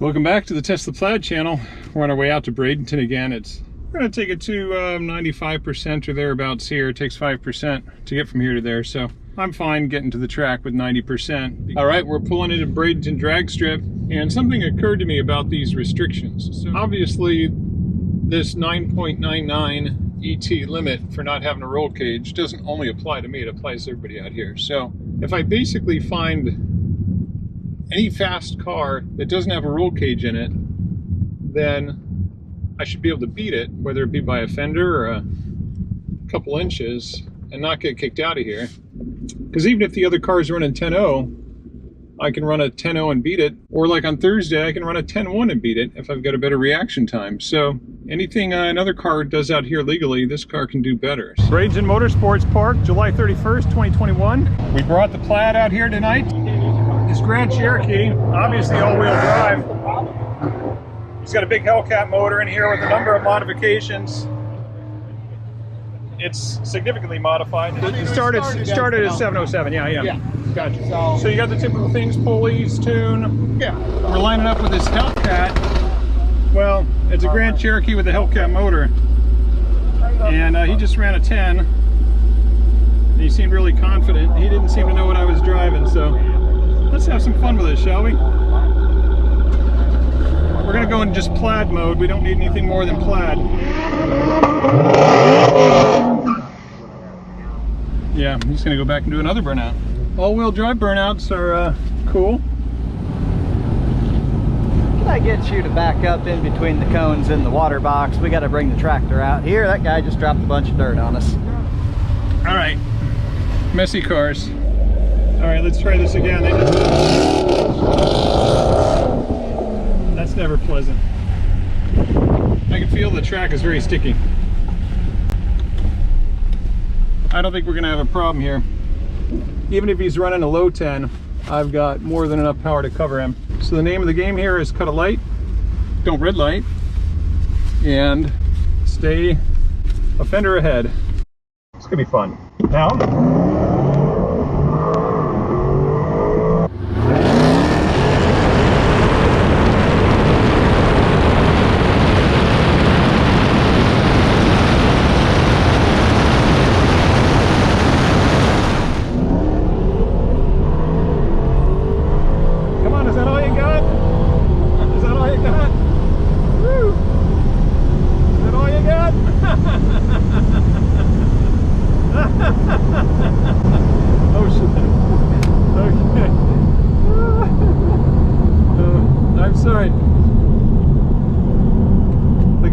Welcome back to the Tesla Plaid channel. We're on our way out to Bradenton again. We're going to take it to 95% or thereabouts here. It takes 5% to get from here to there, so I'm fine getting to the track with 90%. All right, we're pulling into Bradenton Dragstrip, and something occurred to me about these restrictions. So obviously, this 9.99 ET limit for not having a roll cage doesn't only apply to me, it applies to everybody out here. So if I basically find any fast car that doesn't have a roll cage in it, then I should be able to beat it, whether it be by a fender or a couple inches, and not get kicked out of here. Because even if the other car's running 10.0, I can run a 10.0 and beat it, or like on Thursday, I can run a 10.1 and beat it if I've got a better reaction time. So anything another car does out here legally, this car can do better. Bradenton Motorsports Park, July 31st, 2021. We brought the Plaid out here tonight. This Grand Cherokee, obviously all-wheel drive. He's got a big Hellcat motor in here with a number of modifications. It's significantly modified. It started at 707, yeah. Gotcha. So you got the typical things, pulleys, tune. Yeah. We're lining up with this Hellcat. Well, it's a Grand Cherokee with a Hellcat motor. And he just ran a 10. And he seemed really confident. He didn't seem to know what I was driving, so let's have some fun with it, shall we? We're gonna go in just Plaid mode. We don't need anything more than Plaid. Yeah, I'm just gonna go back and do another burnout. All-wheel drive burnouts are cool. Can I get you to back up in between the cones and the water box? We gotta bring the tractor out here. That guy just dropped a bunch of dirt on us. All right, messy cars. All right, let's try this again. That's never pleasant. I can feel the track is very sticky. I don't think we're gonna have a problem here. Even if he's running a low 10, I've got more than enough power to cover him. So the name of the game here is cut a light, don't red light, and stay a fender ahead. It's gonna be fun. Now,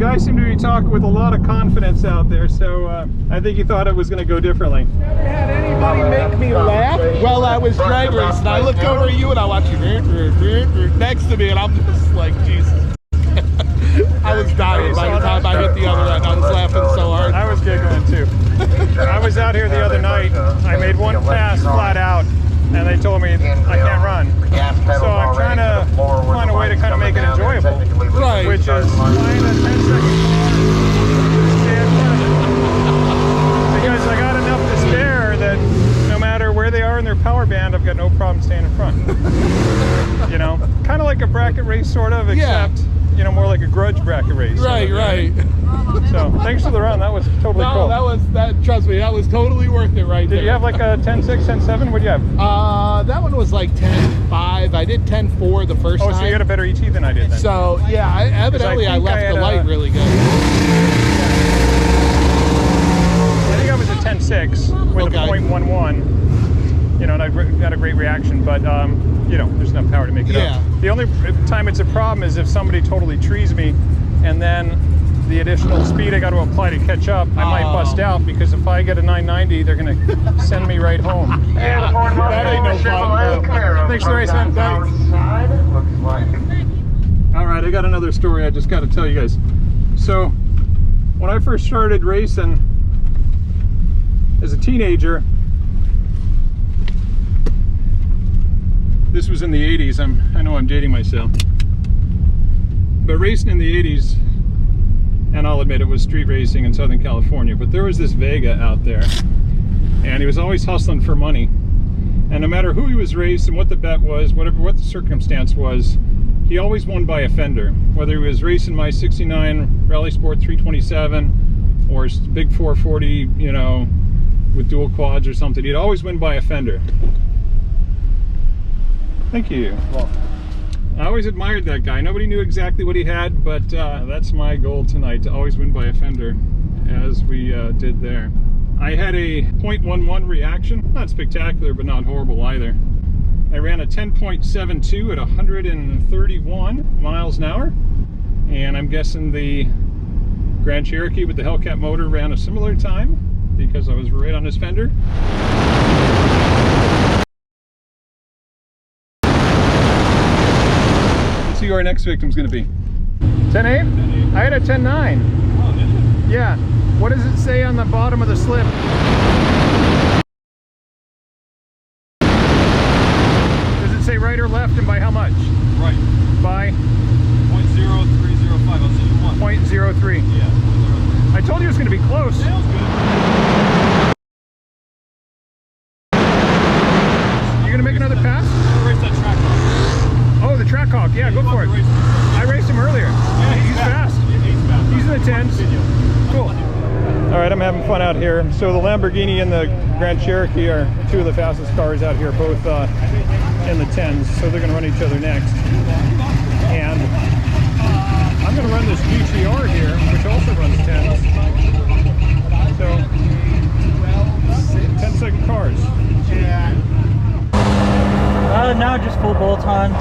I seem to be talking with a lot of confidence out there, so I think he thought it was going to go differently. Never had anybody make me laugh while I was drag racing. I look over at you and I watch you next to me, and I'm just like, Jesus. I was dying by the time I hit the other end. I was laughing so hard. I was giggling too. I was out here the other night. I made one pass flat out, and they told me I can't run. So I'm trying to find a way to kind of make it enjoyable. Right. Which is find a 10-second because I got enough to spare that no matter where they are in their power band, I've got no problem staying in front. You know, kind of like a bracket race, sort of, except you know, more like a grudge bracket race. Right, right. So thanks for the run. That was totally cool. Trust me, that was totally worth it right there. Did you have like a 10.6, 10.7? What do you have? That one was like 10.5. I did 10.4 the first time. Oh, so you had a better ET than I did then. So, yeah, evidently I left the light really good. I think I was a 10.6 with a .11. You know, and I got a great reaction, but, you know, there's enough power to make it up. The only time it's a problem is if somebody totally trees me, and then the additional speed I got to apply to catch up, I might bust out, because if I get a 990, they're going to send me right home. Yeah, that ain't no problem. Thanks for the race, man. Thanks. All right, I got another story I just got to tell you guys. So, when I first started racing as a teenager, this was in the 80s. I know I'm dating myself. But racing in the 80s, and I'll admit it was street racing in Southern California, but there was this Vega out there, and he was always hustling for money. And no matter who he was racing, what the bet was, what the circumstance was, he always won by a fender. Whether he was racing my 69 Rally Sport 327 or big 440, you know, with dual quads or something, he'd always win by a fender. Thank you. Well, I always admired that guy. Nobody knew exactly what he had, but that's my goal tonight, to always win by a fender, as we did there. I had a 0.11 reaction. Not spectacular, but not horrible either. I ran a 10.72 at 131 miles an hour, and I'm guessing the Grand Cherokee with the Hellcat motor ran a similar time, because I was right on his fender. Let's see who our next victim's going to be. 10.8? I had a 10.9. Oh, did you? Yeah. What does it say on the bottom of the slip? Does it say right or left, and by how much? Right. By? 0.0305. I'll see you one. 0.03. Yeah. 0.03. I told you it was going to be close. Sounds good. You going to make another pass? Race that Trackhawk. Oh, the Trackhawk. Yeah, go for it. I raced him earlier. Yeah, he's fast. He's fast. He's in the 10s. Cool. All right, I'm having fun out here. So the Lamborghini and the Grand Cherokee are two of the fastest cars out here, both in the 10s. So they're going to run each other next. And I'm going to run this GTR here, which also runs 10s. So 10-second cars. No, just full bolt-on.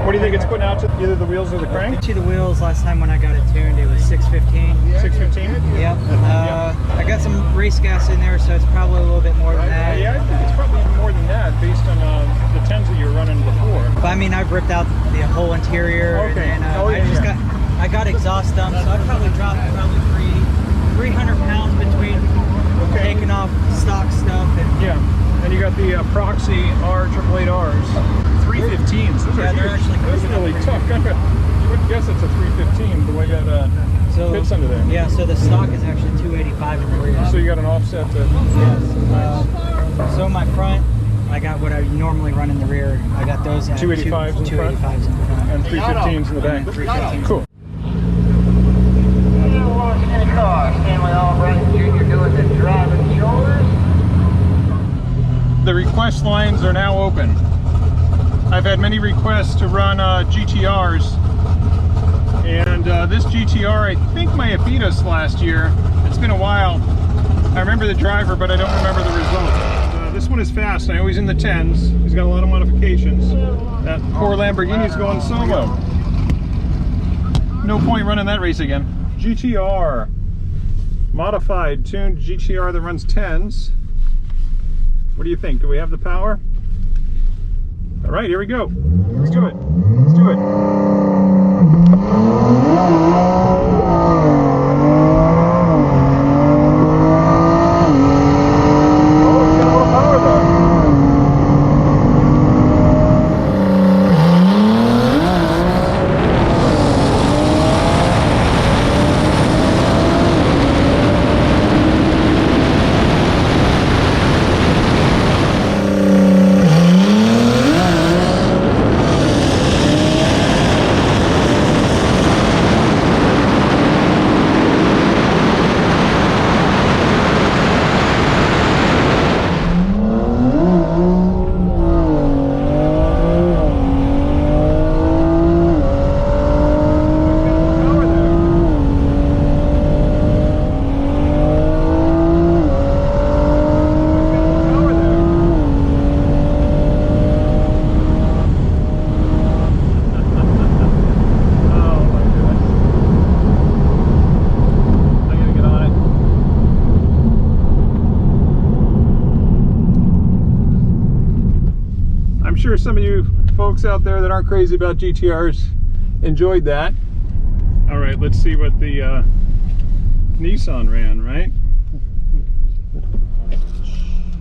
What do you think it's putting out to either the wheels or the crank? To the wheels, last time when I got it tuned, it was 615. 615? Yep. I got some race gas in there, so it's probably a little bit more than that. Yeah, I think it's probably even more than that, based on the 10s that you were running before. But I mean, I've ripped out the whole interior, Okay. and yeah, I got exhaust dumps, so I probably dropped 300 pounds between taking off stock stuff. And yeah, and you got the Proxy R888Rs, 315s. Those Yeah, are they're huge. actually Those are really tough. You wouldn't guess it's a 315 the way that fits under there. Yeah, so the stock is actually 285 in the rear. So you got an offset to. Yes. So my front, I got what I normally run in the rear. I got those at 285s in the front? 285s in the front. And 315s in the back. 315s. Cool. The request lines are now open. I've had many requests to run GTRs, and this GTR I think might have beat us last year. It's been a while. I remember the driver, but I don't remember the result. This one is fast. I know he's in the 10s. He's got a lot of modifications. That poor Lamborghini's going solo. No point running that race again. GTR. Modified, tuned GTR that runs 10s. What do you think? Do we have the power? All right, here we go. Let's do it. Let's do it. Sure some of you folks out there that aren't crazy about GTRs enjoyed that. All right, let's see what the Nissan ran, right?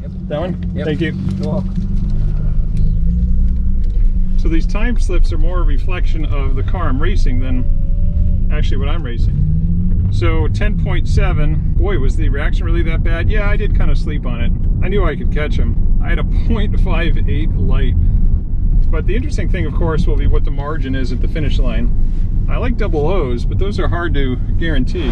Yep. That one? Yep. Thank you. You're welcome. So these time slips are more a reflection of the car I'm racing than actually what I'm racing. So 10.7, boy, was the reaction really that bad? Yeah, I did kind of sleep on it. I knew I could catch him. I had a 0.58 light. But the interesting thing, of course, will be what the margin is at the finish line. I like double O's, but those are hard to guarantee.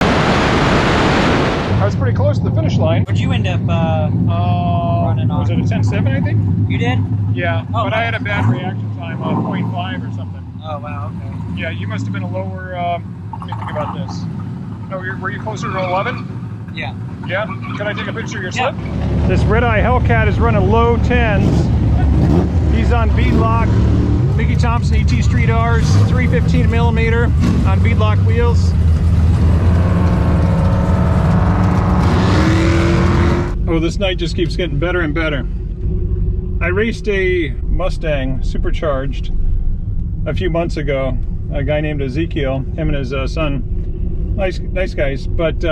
I was pretty close to the finish line. What'd you end up running on? Was it a 10.7, I think? You did? Yeah, Oh, but I had a bad nice. reaction time of 0.5 or something. Oh, wow, okay. Yeah, you must have been a lower, let me think about this. No, were you closer to 11? Yeah. Yeah? Can I take a picture of your slip? This Redeye Hellcat is running low 10s. He's on beadlock, Mickey Thompson ET Street R's, 315 millimeter on beadlock wheels. Oh, this night just keeps getting better and better. I raced a Mustang supercharged a few months ago. A guy named Ezekiel, him and his son. Nice guys, but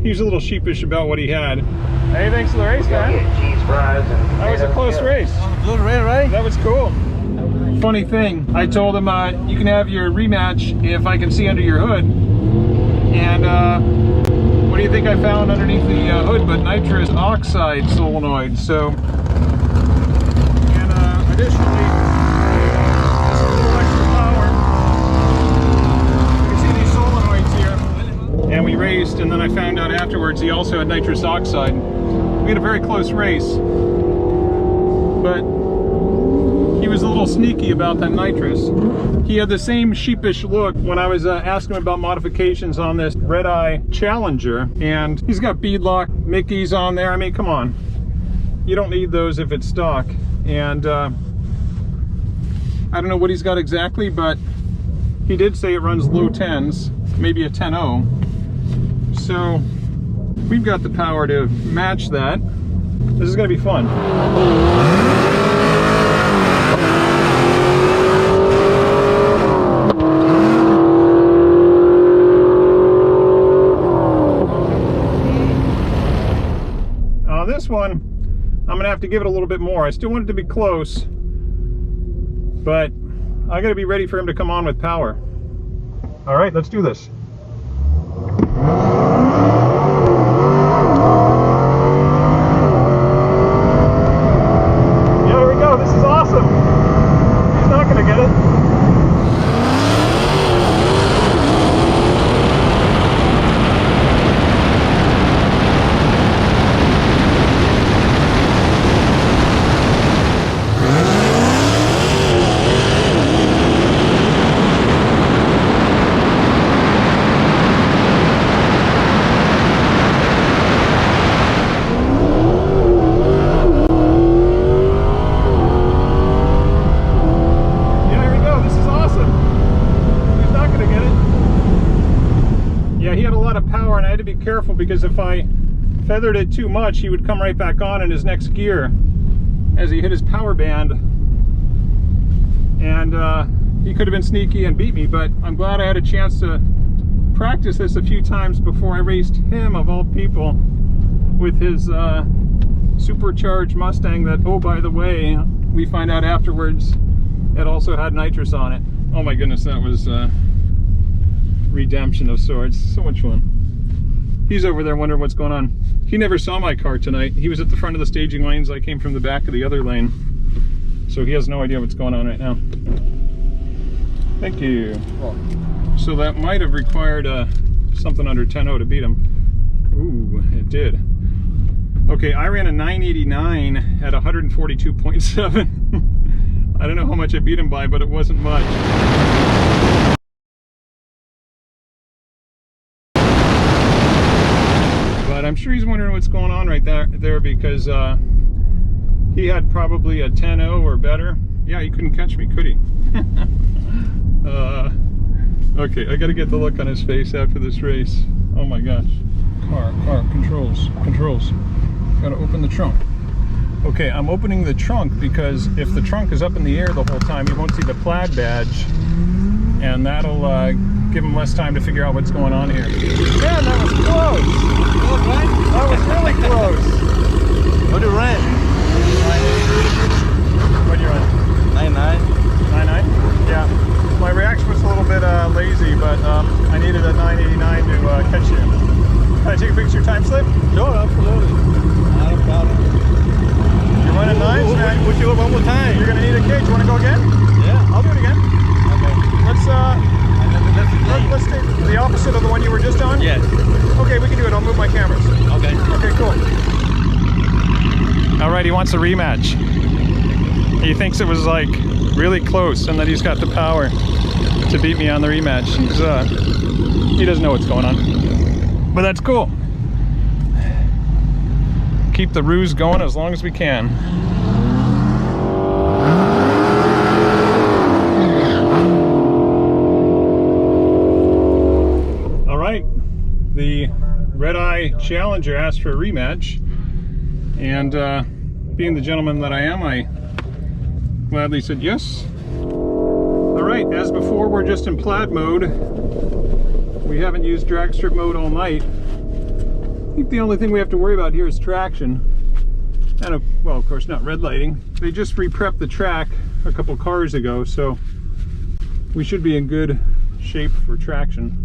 he was a little sheepish about what he had. Hey, thanks for the race, man. That was a close race. Good race, right? That was cool. Funny thing, I told him you can have your rematch if I can see under your hood. And what do you think I found underneath the hood but nitrous oxide solenoid? So, and additionally, just a little extra power. You can see these solenoids here. And we raced, and then I found out afterwards he also had nitrous oxide. We had a very close race, but he was a little sneaky about that nitrous. He had the same sheepish look when I was asking him about modifications on this Redeye Challenger, and he's got beadlock Mickeys on there. I mean, come on. You don't need those if it's stock. And I don't know what he's got exactly, but he did say it runs low 10s, maybe a 10.0. So we've got the power to match that. This is going to be fun. This one, I'm gonna have to give it a little bit more. I still want it to be close, but I gotta be ready for him to come on with power. All right, let's do this. Yeah, here we go. This is awesome. He's not gonna get it. Careful, because if I feathered it too much, he would come right back on in his next gear as he hit his power band, and he could have been sneaky and beat me. But I'm glad I had a chance to practice this a few times before I raced him, of all people, with his supercharged Mustang that, oh, by the way, we find out afterwards it also had nitrous on it. Oh my goodness, that was redemption of sorts. So much fun. He's over there wondering what's going on. He never saw my car tonight. He was at the front of the staging lanes. I came from the back of the other lane. So he has no idea what's going on right now. Thank you. So that might have required something under 10.0 to beat him. Ooh, it did. Okay, I ran a 989 at 142.7. I don't know how much I beat him by, but it wasn't much. But I'm sure he's wondering what's going on right there because he had probably a 10.0 or better. Yeah, he couldn't catch me, could he? Okay, I gotta get the look on his face after this race. Oh my gosh. Car, controls. Gotta open the trunk. Okay, I'm opening the trunk because if the trunk is up in the air the whole time, you won't see the Plaid badge, and that'll give him less time to figure out what's going on here. Man, that was close! That was really close! What do you run? What'd you run? 9.9. 9.9? Yeah. My reaction was a little bit lazy, but I needed a 989 to catch you. Can I take a picture of your time slip? Sure, absolutely. Not a problem. right, he wants a rematch. He thinks it was like really close and that he's got the power to beat me on the rematch. He doesn't know what's going on, but that's cool. Keep the ruse going as long as we can. All right, the Redeye challenger asked for a rematch, and being the gentleman that I am, I gladly said yes. All right, as before, we're just in Plaid mode. We haven't used Dragstrip mode all night. I think the only thing we have to worry about here is traction. And, well, of course, not red lighting. They just re-prepped the track a couple cars ago, so we should be in good shape for traction.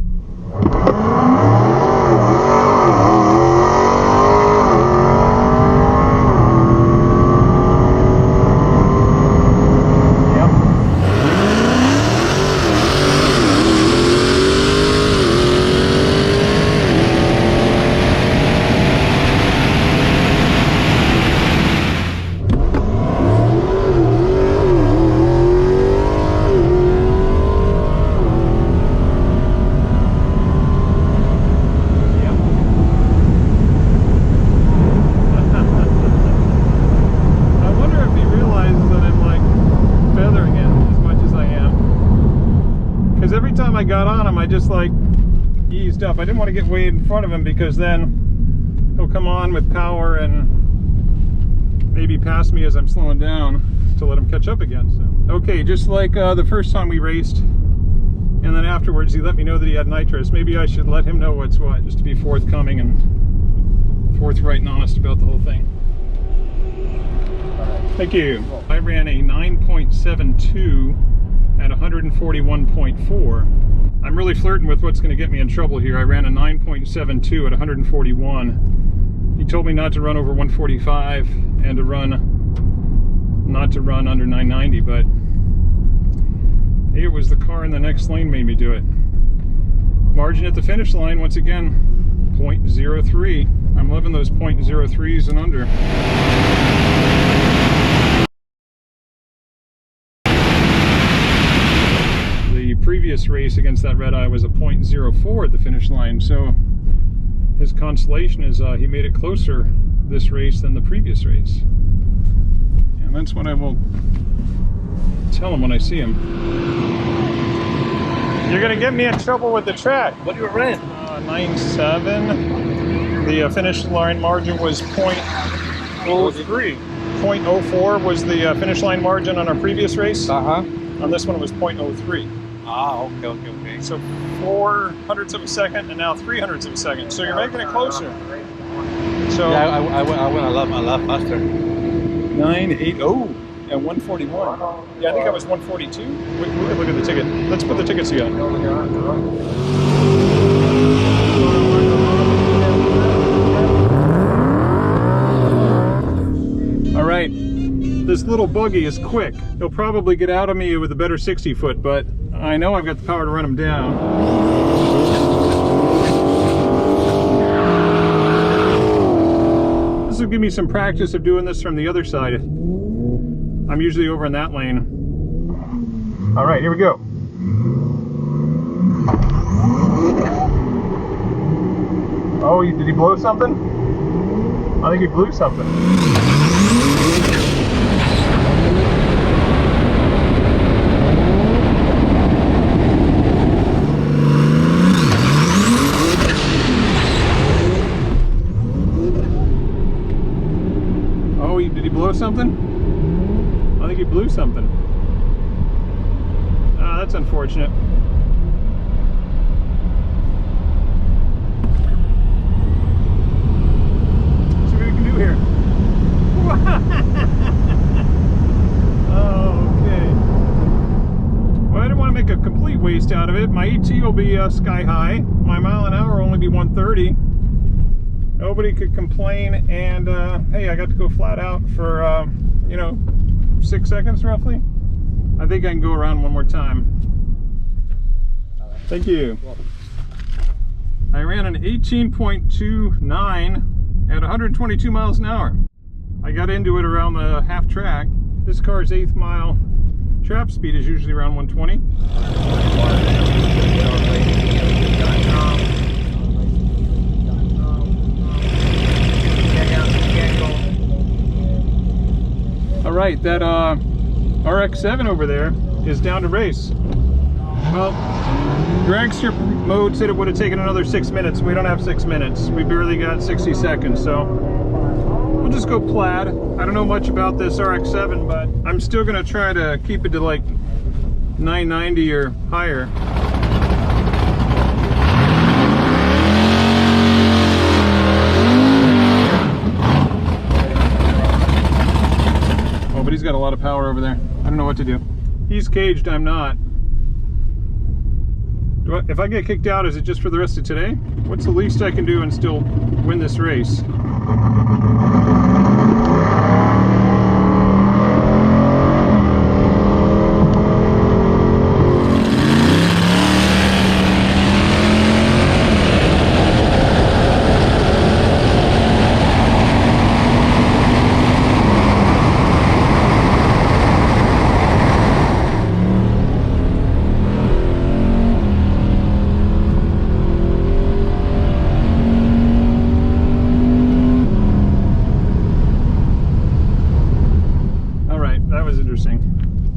I got on him, I just like eased up. I didn't want to get way in front of him because then he'll come on with power and maybe pass me as I'm slowing down to let him catch up again. So okay, just like the first time we raced, and then afterwards he let me know that he had nitrous. Maybe I should let him know what's what, just to be forthcoming and forthright and honest about the whole thing. Thank you. I ran a 9.72 at 141.4. I'm really flirting with what's going to get me in trouble here. I ran a 9.72 at 141. He told me not to run over 145 and to not to run under 990, but it was the car in the next lane made me do it. Margin at the finish line, once again, 0.03. I'm loving those 0.03s and under. The previous race against that Redeye was a 0.04 at the finish line, so his consolation is he made it closer this race than the previous race. And that's what I will tell him when I see him. You're gonna get me in trouble with the track. What do you run? 9.7. The finish line margin was 0.03. 0.04 was the finish line margin on our previous race. On this one it was 0.03. Ah, okay. So 0.04 of a second and now 0.03 of a second. So you're making it closer. So Yeah, I went a lot faster. 9.80 at 141. Yeah, I think I was 142. We can look at the ticket. Let's put the tickets together. All right, this little buggy is quick. He'll probably get out of me with a better 60 foot, but I know I've got the power to run him down. This will give me some practice of doing this from the other side. I'm usually over in that lane. All right, here we go. Oh, did he blow something? I think he blew something. Oh, did he blow something? I think he blew something. Ah, that's unfortunate. Let's see what we can do here. Oh, okay. Well, I don't want to make a complete waste out of it. My ET will be sky high. My mile an hour will only be 130. Nobody could complain, and hey, I got to go flat out for, you know, 6 seconds roughly. I think I can go around one more time. Thank you. I ran an 18.29 at 122 miles an hour. I got into it around the half track. This car's 8th mile trap speed is usually around 120. All right, that RX7 over there is down to race. Well, Dragstrip mode said it would have taken another 6 minutes. We don't have 6 minutes. We barely got 60 seconds, so we'll just go plaid. I don't know much about this RX7, but I'm still gonna try to keep it to like 990 or higher. Oh, but he's got a lot of power over there. I don't know what to do. He's caged, I'm not. If I get kicked out, is it just for the rest of today? What's the least I can do and still win this race?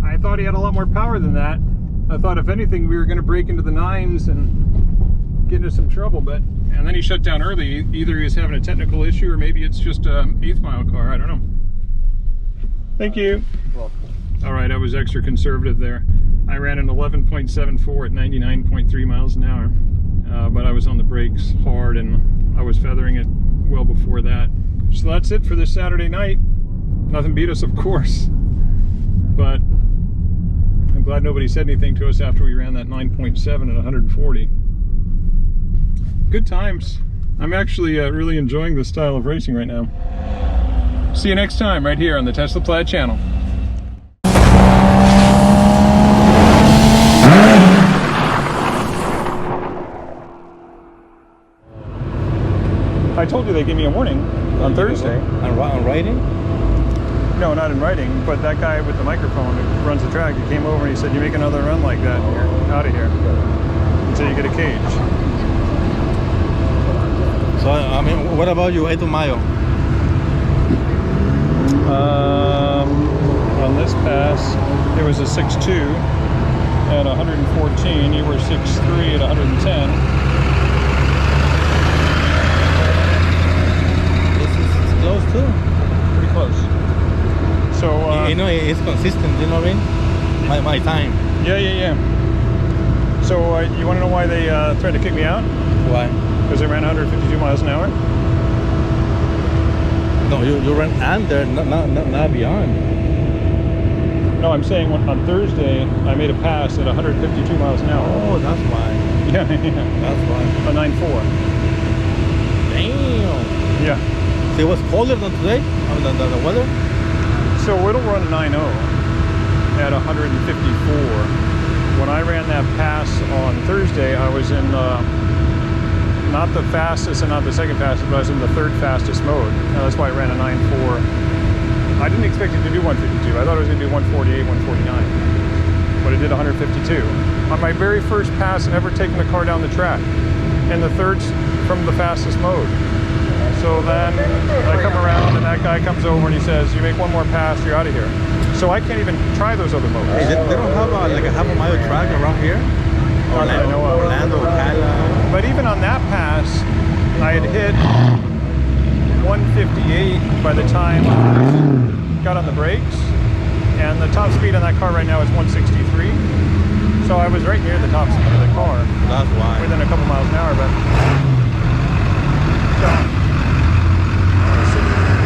I thought he had a lot more power than that. I thought if anything we were going to break into the 9s and get into some trouble, and then he shut down early. Either he was having a technical issue or maybe it's just a 8th mile car. I don't know. Thank you. All right, I was extra conservative there. I ran an 11.74 at 99.3 miles an hour, but I was on the brakes hard and I was feathering it well before that. So that's it for this Saturday night. Nothing beat us, of course, but I'm glad nobody said anything to us after we ran that 9.7 at 140. Good times. I'm actually really enjoying this style of racing right now. See you next time right here on the Tesla Plaid channel. I told you they gave me a warning on Thursday. On writing? No, not in writing, but that guy with the microphone who runs the track, he came over and he said, you make another run like that and you're out of here until you get a cage. So, I mean, what about you, 8 mile? On this pass, it was a 6.2 at 114. You were 6.3 at 110. This is close too. Pretty close. So, you know, it's consistent, you know what I mean? My time. Yeah. So, you want to know why they tried to kick me out? Why? Because I ran 152 miles an hour? No, you ran under, not beyond. No, I'm saying on Thursday, I made a pass at 152 miles an hour. Oh, that's why. Yeah. That's why. A 9.4. Damn. Yeah. So it was colder than today? I mean, the weather? So it'll run a 9.0 at 154. When I ran that pass on Thursday, I was in not the fastest and not the second fastest, but I was in the third fastest mode. That's why I ran a 9.4. I didn't expect it to do 152. I thought it was going to do 148, 149, but it did 152. On my very first pass, I've ever taken the car down the track, and the third from the fastest mode. So then I come around and that guy comes over and he says, you make one more pass, you're out of here. So I can't even try those other modes. Hey, they don't have like a half a mile track around here? Orlando, Ocala. But even on that pass, I had hit 158 by the time I got on the brakes. And the top speed on that car right now is 163. So I was right near the top speed of the car. That's why. Within a couple miles an hour, but...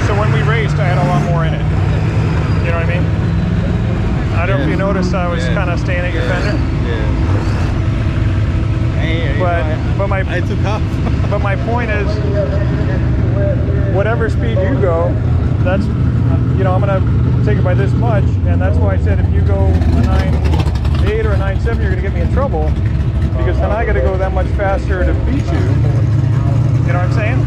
So when we raced, I had a lot more in it. You know what I mean? I don't know if you noticed I was kind of staying at your fender. Yeah. Hey, I took off. But my point is, whatever speed you go, that's, you know, I'm gonna take it by this much, and that's why I said if you go a 9.8 or a 9.7, you're gonna get me in trouble, because then I gotta go that much faster to beat you. You know what I'm saying?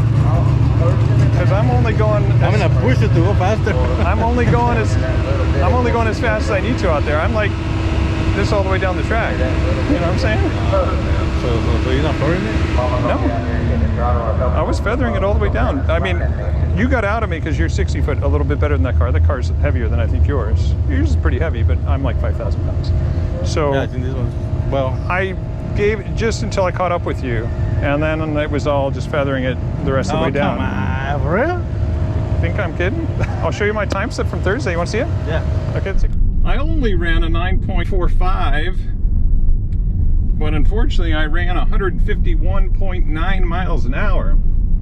Because I'm only going. I'm gonna push it to go faster. I'm only going as fast as I need to out there. I'm like this all the way down the track. You know what I'm saying? So you're not throwing it? No. I was feathering it all the way down. I mean, you got out of me because you're 60 foot, a little bit better than that car. That car's heavier than I think yours. Yours is pretty heavy, but I'm like 5,000 pounds. So Yeah, I think this one's, well, I gave it just until I caught up with you, and then it was all just feathering it the rest of the way down. Come on, for real? Think I'm kidding? I'll show you my time slip from Thursday. You want to see it? Yeah. Okay, let's see. I only ran a 9.45, but unfortunately I ran 151.9 miles an hour.